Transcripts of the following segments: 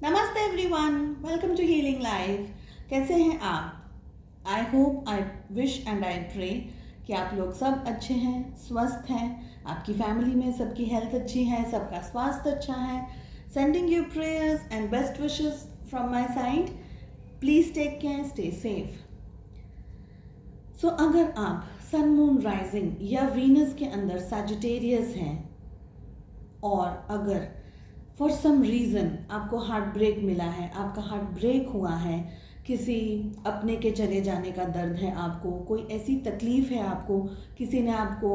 नमस्ते everyone, welcome to healing life. कैसे हैं आप? I hope, I wish and I pray कि आप लोग सब अच्छे हैं, स्वस्थ हैं, आपकी फैमिली में सबकी हेल्थ अच्छी है, सबका स्वास्थ्य अच्छा है। Sending you prayers and best wishes from my side. Please take care, stay safe. So अगर आप सन मून राइजिंग या वीनस के अंदर सैजिटेरियस हैं और अगर फॉर सम रीज़न आपको हार्ट ब्रेक मिला है, आपका हार्ट ब्रेक हुआ है, किसी अपने के चले जाने का दर्द है, आपको कोई ऐसी तकलीफ़ है, आपको किसी ने आपको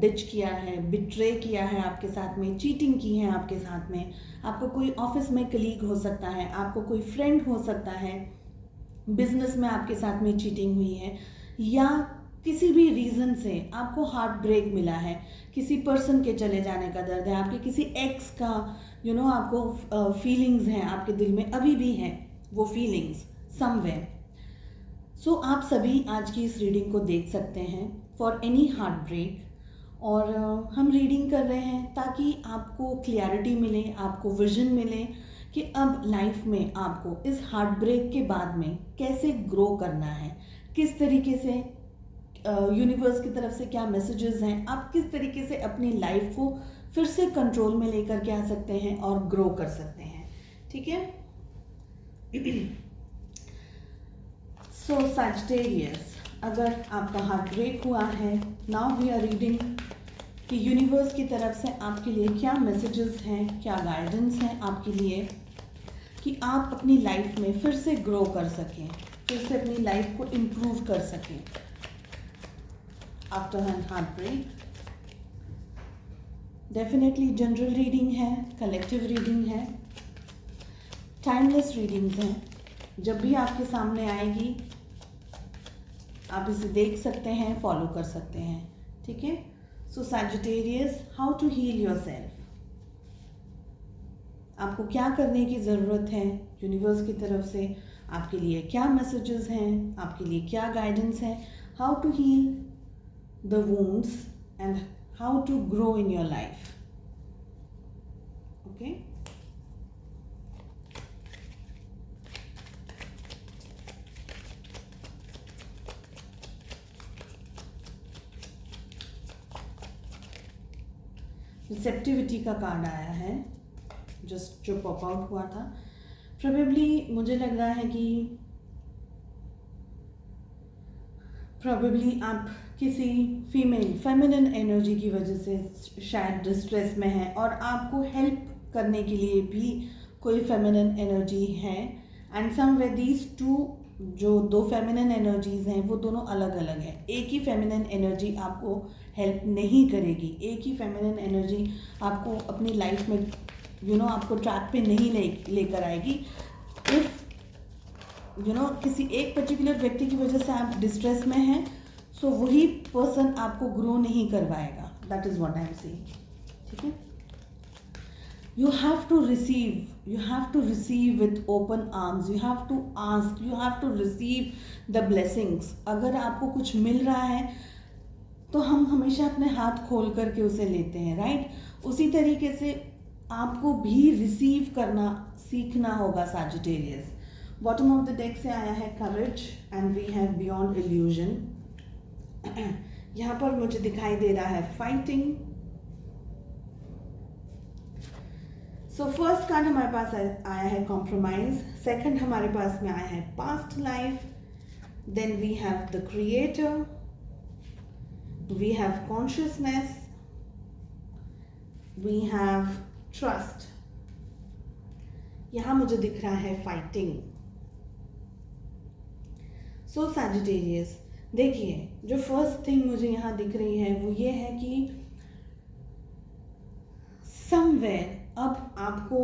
डिच किया है, बिट्रे किया है, आपके साथ में चीटिंग की है, आपके साथ में आपको कोई ऑफिस में कलीग हो सकता है, आपको कोई फ्रेंड हो सकता है, बिजनेस में आपके साथ में चीटिंग हुई है, या किसी भी रीज़न से आपको हार्ट ब्रेक मिला है, किसी पर्सन के चले जाने का दर्द है, आपके किसी एक्स का आपको फीलिंग्स हैं, आपके दिल में अभी भी हैं वो फीलिंग्स समवेयर। सो आप सभी आज की इस रीडिंग को देख सकते हैं फॉर एनी हार्ट ब्रेक। और हम रीडिंग कर रहे हैं ताकि आपको क्लियरिटी मिले, आपको विजन मिले कि अब लाइफ में आपको इस हार्ट ब्रेक के बाद में कैसे ग्रो करना है, किस तरीके से यूनिवर्स की तरफ से क्या मैसेजेस हैं, आप किस तरीके से अपनी लाइफ को फिर से कंट्रोल में लेकर के आ सकते हैं और ग्रो कर सकते हैं। ठीक है। सो सैजिटेरियस, अगर आपका हार्ट ब्रेक हुआ है, नाउ वी आर रीडिंग कि यूनिवर्स की तरफ से आपके लिए क्या मैसेजेस हैं, क्या गाइडेंस हैं आपके लिए कि आप अपनी लाइफ में फिर से ग्रो कर सकें, फिर से अपनी लाइफ को इम्प्रूव कर सकें after an heartbreak. Definitely general reading है, कलेक्टिव रीडिंग है, टाइमलेस रीडिंग्स हैं। जब भी आपके सामने आएगी आप इसे देख सकते हैं, फॉलो कर सकते हैं। ठीक है। So Sagittarius, how to heal yourself. आपको क्या करने की ज़रूरत है, यूनिवर्स की तरफ से आपके लिए क्या मैसेजेस हैं, आपके लिए क्या गाइडेंस है, how to heal the wounds and how to grow in your life. Okay. Receptivity का कार्ड आया है, जस्ट जो पॉप आउट हुआ था। प्रोबेबली मुझे लग रहा है कि प्रोबेबली आप किसी फेमिनिन एनर्जी की वजह से शायद डिस्ट्रेस में है और आपको हेल्प करने के लिए भी कोई फेमिनिन एनर्जी है। एंड समवेयर दीज टू, जो दो फेमिनिन एनर्जीज हैं वो दोनों अलग अलग हैं। एक ही फेमिनिन एनर्जी आपको हेल्प नहीं करेगी, एक ही फेमिनिन एनर्जी आपको अपनी लाइफ में आपको ट्रैक पे नहीं लेकर आएगी। इफ़ किसी एक पर्टिकुलर व्यक्ति की वजह से आप डिस्ट्रेस में हैं, सो वही पर्सन आपको ग्रो नहीं करवाएगा। That is what I am saying. ठीक है। You have to receive with open arms, you have to ask, you have to receive the blessings. अगर आपको कुछ मिल रहा है तो हम हमेशा अपने हाथ खोल करके उसे लेते हैं, राइट? उसी तरीके से आपको भी रिसीव करना सीखना होगा Sagittarius. Bottom of the deck से आया है courage and we have beyond illusion. यहाँ पर मुझे दिखाई दे रहा है फाइटिंग। सो फर्स्ट कार्ड हमारे पास आया है कॉम्प्रोमाइज, सेकंड हमारे पास में आया है past life, then we have the creator, we have consciousness, we have trust. यहाँ मुझे दिख रहा है फाइटिंग। सो सैजिटेरियस, देखिए जो फर्स्ट थिंग मुझे यहाँ दिख रही है वो ये है कि समवेयर अब आपको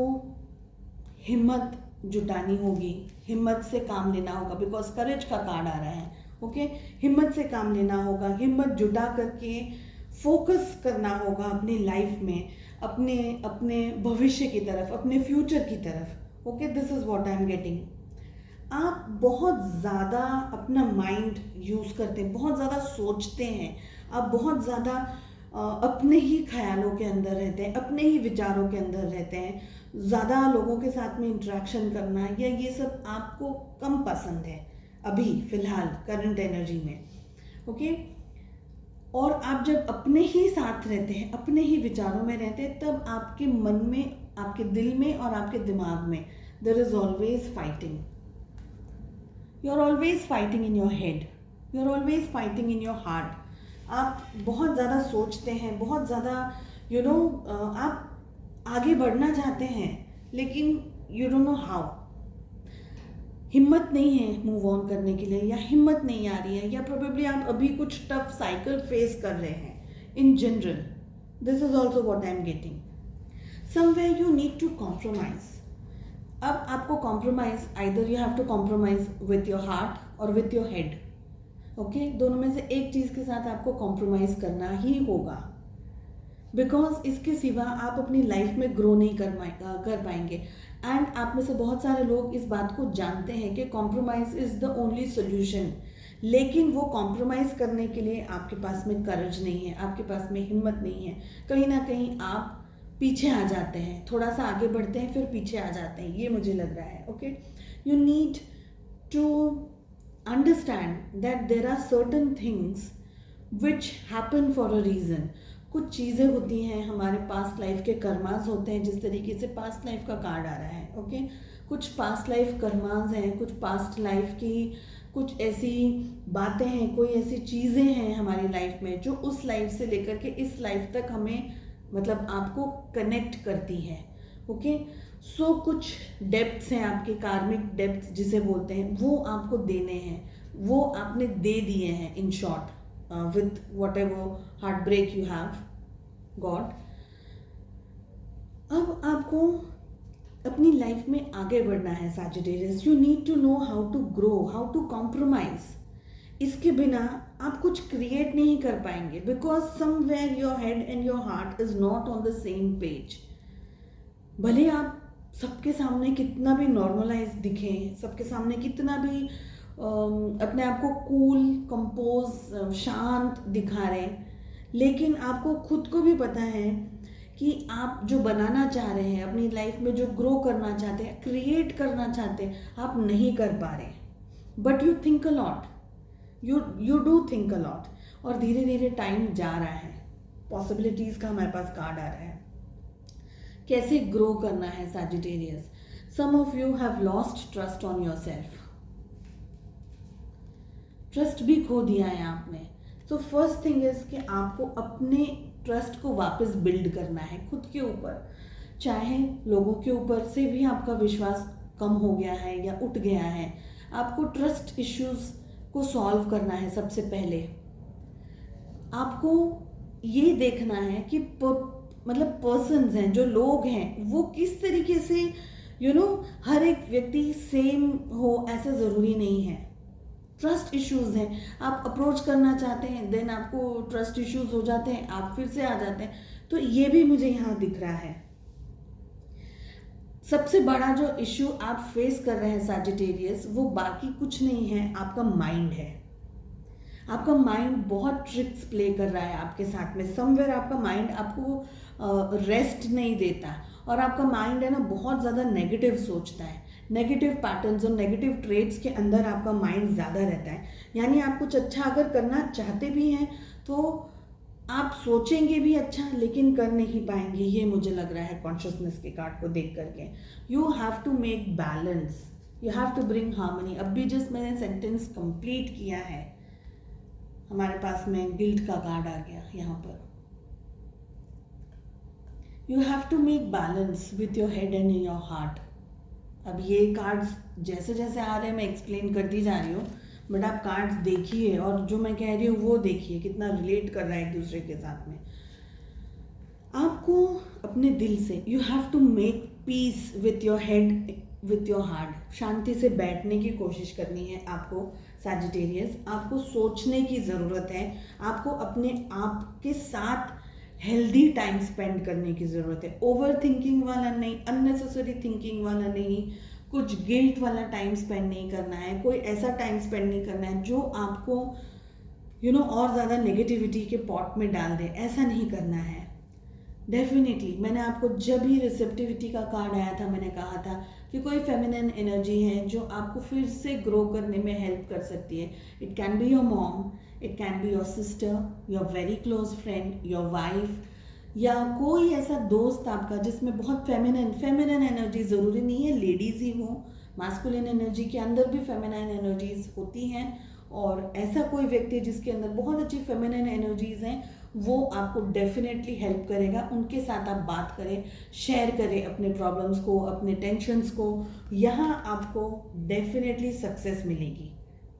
हिम्मत जुटानी होगी, हिम्मत से काम लेना होगा, बिकॉज करेज का कार्ड आ रहा है। ओके, हिम्मत से काम लेना होगा, हिम्मत जुटा करके फोकस करना होगा अपनी लाइफ में, अपने भविष्य की तरफ, अपने फ्यूचर की तरफ। Okay, this is what I am getting. आप बहुत ज़्यादा अपना माइंड यूज़ करते हैं, बहुत ज़्यादा सोचते हैं, आप बहुत ज़्यादा अपने ही ख्यालों के अंदर रहते हैं, अपने ही विचारों के अंदर रहते हैं। ज़्यादा लोगों के साथ में इंटरेक्शन करना, या ये सब आपको कम पसंद है अभी फ़िलहाल करंट एनर्जी में, ओके। और आप जब अपने ही साथ रहते हैं, अपने ही विचारों में रहते हैं, तब आपके मन में, आपके दिल में और आपके दिमाग में there is always fighting. You are always fighting in your head, you are always fighting in your heart. आप बहुत ज़्यादा सोचते हैं, बहुत ज़्यादा आप आगे बढ़ना चाहते हैं, लेकिन यू डोंट नो हाउ। हिम्मत नहीं है मूव ऑन करने के लिए, या हिम्मत नहीं आ रही है, या प्रोबेबली आप अभी कुछ टफ साइकिल फेस कर रहे हैं in general. This is also what I am getting. Somewhere you need to compromise. अब आपको compromise, either you have to compromise with your heart और विथ योर हेड, ओके। दोनों में से एक चीज़ के साथ आपको कॉम्प्रोमाइज करना ही होगा, बिकॉज इसके सिवा आप अपनी लाइफ में ग्रो नहीं कर पाएंगे। एंड आप में से बहुत सारे लोग इस बात को जानते हैं कि compromise is the only solution, लेकिन वो कॉम्प्रोमाइज़ करने के लिए आपके पास में करेज नहीं है, आपके पास में हिम्मत नहीं है। कहीं ना कहीं आप पीछे आ जाते हैं, थोड़ा सा आगे बढ़ते हैं फिर पीछे आ जाते हैं, ये मुझे लग रहा है, okay. You need to understand that there are certain things which happen for a reason. कुछ चीज़ें होती हैं, हमारे पास्ट लाइफ के कर्मास होते हैं, जिस तरीके से पास्ट लाइफ का कार्ड आ रहा है, ओके। कुछ पास्ट लाइफ कर्मास हैं, कुछ पास्ट लाइफ की कुछ ऐसी बातें हैं, कोई ऐसी चीज़ें हैं हमारी लाइफ में जो उस लाइफ से लेकर के इस लाइफ तक हमें, मतलब आपको कनेक्ट करती है, ओके। सो कुछ डेप्थ्स हैं आपके, कार्मिक डेप्थ्स जिसे बोलते हैं, वो आपको देने हैं, वो आपने दे दिए हैं in short, with whatever heartbreak you have got। अब आपको अपनी लाइफ में आगे बढ़ना है Sagittarius. You need to know how to grow, how to compromise. इसके बिना आप कुछ क्रिएट नहीं कर पाएंगे, because somewhere your head and your heart is not on the same page. भले आप सबके सामने कितना भी नॉर्मलाइज दिखें, सबके सामने कितना भी अपने आप को कूल, कंपोज, शांत दिखा रहे हैं, लेकिन आपको खुद को भी पता है कि आप जो बनाना चाह रहे हैं अपनी लाइफ में, जो ग्रो करना चाहते हैं, क्रिएट करना चाहते हैं, आप नहीं कर पा रहे। But you think a lot, you do think a lot, और धीरे धीरे टाइम जा रहा है, पॉसिबिलिटीज़ का हमारे पास कार्ड आ रहा है। कैसे ग्रो करना है Sagittarius? Some of you have lost trust on yourself. Trust भी खो दिया है आपने। तो फर्स्ट थिंग इज कि आपको अपने ट्रस्ट को वापस बिल्ड करना है खुद के ऊपर। चाहे लोगों के ऊपर से भी आपका विश्वास कम हो गया है या उठ गया है, आपको ट्रस्ट इश्यूज को सॉल्व करना है। सबसे पहले आपको ये देखना है कि मतलब पर्सन्स हैं, जो लोग हैं, वो किस तरीके से हर एक व्यक्ति सेम हो ऐसा ज़रूरी नहीं है। ट्रस्ट इश्यूज हैं, आप अप्रोच करना चाहते हैं, देन आपको ट्रस्ट इश्यूज हो जाते हैं, आप फिर से आ जाते हैं। तो ये भी मुझे यहाँ दिख रहा है। सबसे बड़ा जो इश्यू आप फेस कर रहे हैं सैजिटेरियस, वो बाकी कुछ नहीं है, आपका माइंड है। आपका माइंड बहुत ट्रिक्स प्ले कर रहा है आपके साथ में। समवेयर आपका माइंड आपको रेस्ट नहीं देता, और आपका माइंड है ना बहुत ज़्यादा नेगेटिव सोचता है। नेगेटिव पैटर्न्स और नेगेटिव ट्रेड्स के अंदर आपका माइंड ज़्यादा रहता है। यानी आप कुछ अच्छा अगर करना चाहते भी हैं तो आप सोचेंगे भी अच्छा, लेकिन कर नहीं पाएंगे। ये मुझे लग रहा है कॉन्शियसनेस के कार्ड को देख करके। You have to make balance, you have to bring harmony. अब भी जस्ट मैंने सेंटेंस कंप्लीट किया है, हमारे पास में गिल्ट का कार्ड आ गया यहाँ पर। You have to make balance with your head and your heart. अब ये कार्ड्स जैसे जैसे आ रहे हैं मैं एक्सप्लेन करती जा रही हूँ, बट आप कार्ड्स देखिए और जो मैं कह रही हूँ वो देखिए कितना रिलेट कर रहा है एक दूसरे के साथ में। आपको अपने दिल से you have to make peace with your head with your heart. शांति से बैठने की कोशिश करनी है आपको सैजिटेरियस। आपको सोचने की ज़रूरत है, आपको अपने आप के साथ हेल्दी टाइम स्पेंड करने की ज़रूरत है। ओवर थिंकिंग वाला नहीं, अननेसेसरी थिंकिंग वाला नहीं, कुछ गिल्ट वाला टाइम स्पेंड नहीं करना है, कोई ऐसा टाइम स्पेंड नहीं करना है जो आपको और ज़्यादा नेगेटिविटी के पॉट में डाल दे। ऐसा नहीं करना है। डेफिनेटली मैंने आपको जब ही रिसेप्टिविटी का कार्ड आया था मैंने कहा था कि कोई फेमिनिन एनर्जी है जो आपको फिर से ग्रो करने में हेल्प कर सकती है. It can be your mom, it can be your sister, your very close friend, your wife, या कोई ऐसा दोस्त आपका जिसमें बहुत फेमिनिन एनर्जी. ज़रूरी नहीं है लेडीज़ ही हो, मास्कुलिन एनर्जी के अंदर भी फेमिनिन एनर्जीज होती हैं. और ऐसा कोई व्यक्ति जिसके अंदर बहुत अच्छी फेमिनिन एनर्जीज हैं, वो आपको डेफिनेटली हेल्प करेगा. उनके साथ आप बात करें, शेयर करें अपने प्रॉब्लम्स को, अपने टेंशन्स को. यहाँ आपको डेफिनेटली सक्सेस मिलेगी.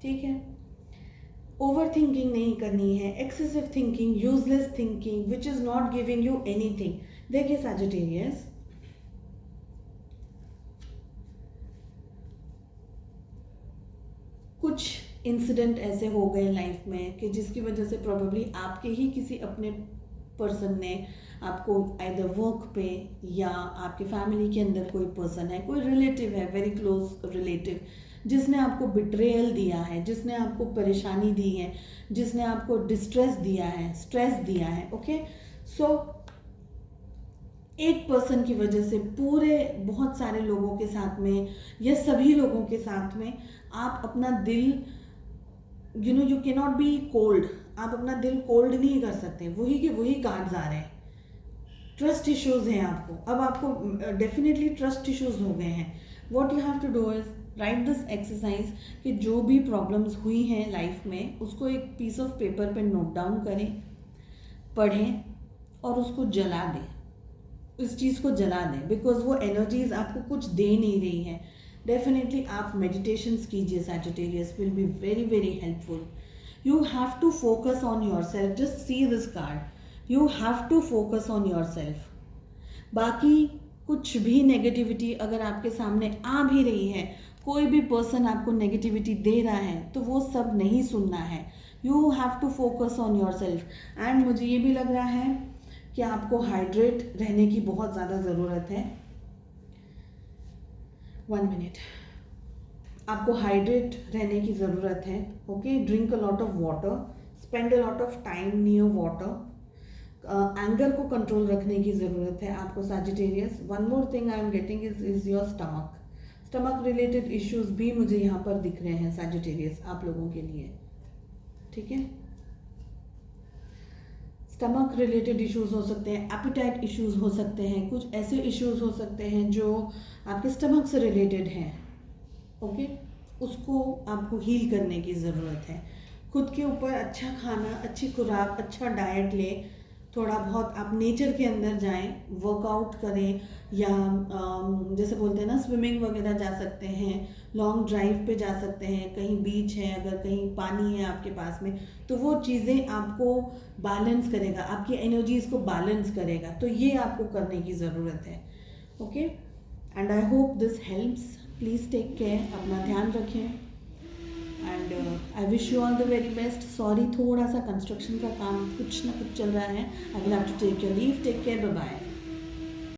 ठीक है. ओवर थिंकिंग नहीं करनी है, excessive thinking, useless thinking which is not giving you anything. देखिए सैजिटेरियस, कुछ इंसिडेंट ऐसे हो गए लाइफ में कि जिसकी वजह से प्रोबेबली आपके ही किसी अपने पर्सन ने आपको आइदर वर्क पे या आपके फैमिली के अंदर कोई पर्सन है, कोई रिलेटिव है, वेरी क्लोज रिलेटिव, जिसने आपको बिट्रेयल दिया है, जिसने आपको परेशानी दी है, जिसने आपको डिस्ट्रेस दिया है, स्ट्रेस दिया है. ओके. सो एक पर्सन की वजह से पूरे बहुत सारे लोगों के साथ में या सभी लोगों के साथ में आप अपना दिल, you can not be cold. आप अपना दिल कोल्ड नहीं कर सकते. वही के वही कार्ड्स आ रहे हैं. ट्रस्ट इश्यूज हैं आपको. अब आपको डेफिनेटली ट्रस्ट इश्यूज हो गए हैं. What you have to do is write this exercise कि जो भी प्रॉब्लम्स हुई हैं लाइफ में उसको एक पीस ऑफ पेपर पे नोट डाउन करें, पढ़ें और उसको जला दें. इस चीज़ को जला दें बिकॉज वो एनर्जीज आपको कुछ दे नहीं रही हैं. डेफिनेटली आप मेडिटेशंस कीजिए. Sagittarius will be very very helpful. You have to focus on yourself. Just see this card. You have to focus on yourself. बाकी कुछ भी नेगेटिविटी अगर आपके सामने आ भी रही है, कोई भी पर्सन आपको नेगेटिविटी दे रहा है, तो वो सब नहीं सुनना है. You have to focus on yourself. And मुझे ये भी लग रहा है कि आपको हाइड्रेट रहने की बहुत ज़्यादा ज़रूरत है. 1 मिनट. आपको हाइड्रेट रहने की ज़रूरत है. Okay. Drink a lot of water, spend a lot of time near water. Anger को कंट्रोल रखने की ज़रूरत है आपको Sagittarius. One more thing I am getting is your stomach. Stomach related issues भी मुझे यहाँ पर दिख रहे हैं सैजिटेरियस आप लोगों के लिए. ठीक है. स्टमक रिलेटेड इश्यूज हो सकते हैं, एपिटाइट इश्यूज हो सकते हैं, कुछ ऐसे इश्यूज हो सकते हैं जो आपके स्टमक से रिलेटेड हैं. ओके. उसको आपको हील करने की ज़रूरत है. खुद के ऊपर अच्छा खाना, अच्छी खुराक, अच्छा डाइट ले. थोड़ा बहुत आप नेचर के अंदर जाएं, वर्कआउट करें, या जैसे बोलते हैं ना स्विमिंग वगैरह जा सकते हैं, लॉन्ग ड्राइव पे जा सकते हैं, कहीं बीच है, अगर कहीं पानी है आपके पास में, तो वो चीज़ें आपको बैलेंस करेगा, आपकी एनर्जीज़ को बैलेंस करेगा. तो ये आपको करने की ज़रूरत है. Okay. And I hope this helps. Please take care. अपना ध्यान रखें. And I wish you all the very best. Sorry थोड़ा सा कंस्ट्रक्शन का काम कुछ ना कुछ चल रहा है. I will have to take your leave. Take care. Bye bye.